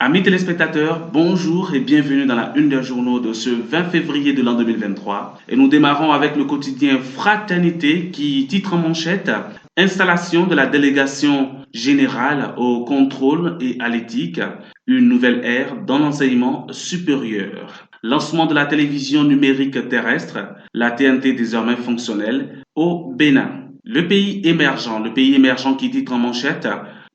Amis téléspectateurs, bonjour et bienvenue dans la une des journaux de ce 20 février de l'an 2023. Et nous démarrons avec le quotidien Fraternité qui titre en manchette Installation de la délégation générale au contrôle et à l'éthique, une nouvelle ère dans l'enseignement supérieur. Lancement de la télévision numérique terrestre, la TNT désormais fonctionnelle, au Bénin. Le pays émergent qui titre en manchette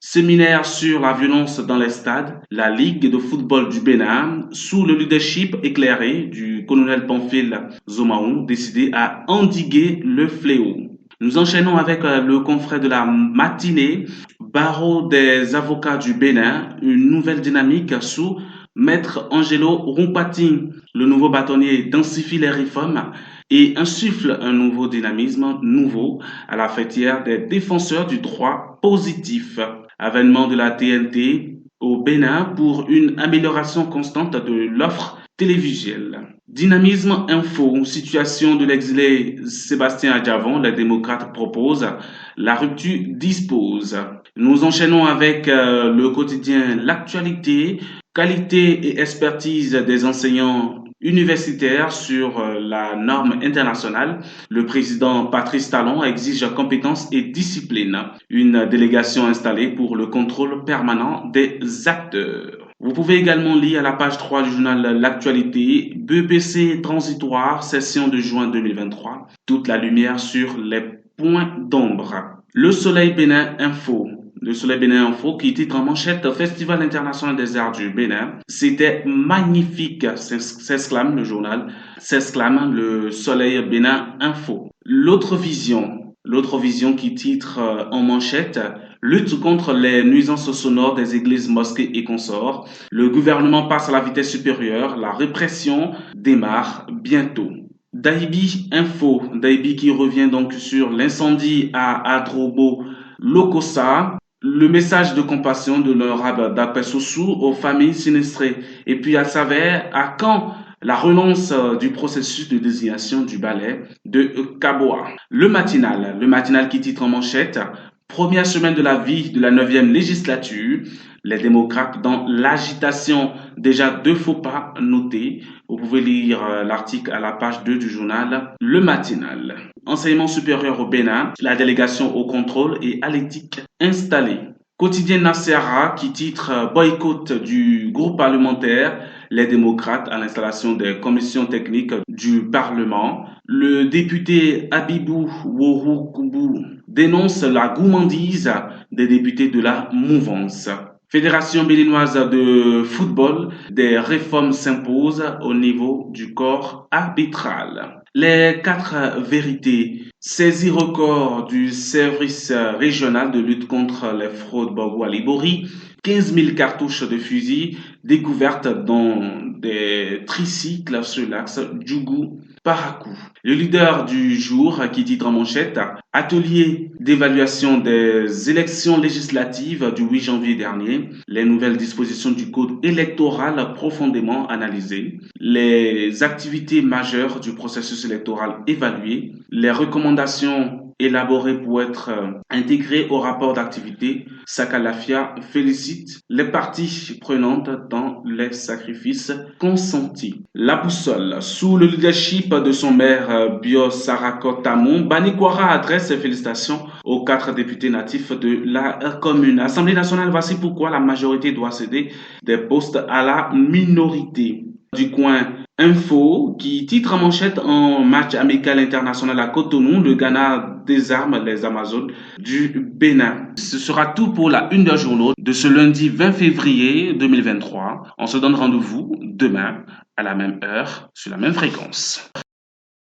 Séminaire sur la violence dans les stades, la Ligue de football du Bénin, sous le leadership éclairé du colonel Pamphile Zomaou, décidé à endiguer le fléau. Nous enchaînons avec le confrère de la matinée, Barreau des avocats du Bénin, une nouvelle dynamique sous Maître Angelo Rumpati. Le nouveau bâtonnier densifie les réformes et insuffle un nouveau dynamisme nouveau à la fêtière des défenseurs du droit positif. Avènement de la TNT au Bénin pour une amélioration constante de l'offre télévisuelle. Dynamisme info, situation de l'exilé Sébastien Adjavon, les démocrates proposent, la rupture dispose. Nous enchaînons avec le quotidien L'actualité, qualité et expertise des enseignants universitaires sur la norme internationale. Le président Patrice Talon exige compétence et discipline. Une délégation installée pour le contrôle permanent des acteurs. Vous pouvez également lire à la page 3 du journal L'actualité, BEPC transitoire, session de juin 2023. Toute la lumière sur les points d'ombre. Le Soleil Bénin Info. Le Soleil Bénin Info qui titre en manchette Festival international des arts du Bénin. C'était magnifique, s'exclame le journal, s'exclame le Soleil Bénin Info. L'autre vision qui titre en manchette Lutte contre les nuisances sonores des églises, mosquées et consorts. Le gouvernement passe à la vitesse supérieure. La répression démarre bientôt. Daibi Info. Daibi qui revient donc sur l'incendie à Adrobo Lokossa. Le message de compassion de l'honorable Dapé Soussou aux familles sinistrées. Et puis à s'avère à quand la relance du processus de désignation du ballet de Kaboa. Le matinal qui titre en manchette Première semaine de la vie de la 9e législature, les démocrates dans l'agitation, déjà 2 faux pas notés. Vous pouvez lire l'article à la page 2 du journal Le Matinal. Enseignement supérieur au Bénin, la délégation au contrôle et à l'éthique installée. Quotidien Nassera qui titre Boycott du groupe parlementaire, les démocrates à l'installation des commissions techniques du Parlement. Le député Abibou Woroukoubou dénonce la gourmandise des députés de la mouvance. Fédération béninoise de football, des réformes s'imposent au niveau du corps arbitral. Les 4 vérités. Saisie record du service régional de lutte contre les fraudes Bogo-Alibori. 15 000 cartouches de fusil découvertes dans des tricycles sur l'axe Djougou-Parakou. Le leader du jour qui titre en manchette Atelier d'évaluation des élections législatives du 8 janvier dernier. Les nouvelles dispositions du code électoral profondément analysées. Les activités majeures du processus électoral évaluées. Les recommandations élaborées pour être intégrées au rapport d'activité. Sakalafia félicite les parties prenantes dans les sacrifices consentis. La boussole. Sous le leadership de son maire Bio Sarakot Tamon, Banikwara adresse ses félicitations aux 4 députés natifs de la commune. Assemblée nationale, voici pourquoi la majorité doit céder des postes à la minorité. Du coin Info qui titre en manchette en match amical international à Cotonou, le Ghana désarme les Amazones du Bénin. Ce sera tout pour la une des journaux de ce lundi 20 février 2023. On se donne rendez-vous demain à la même heure sur la même fréquence.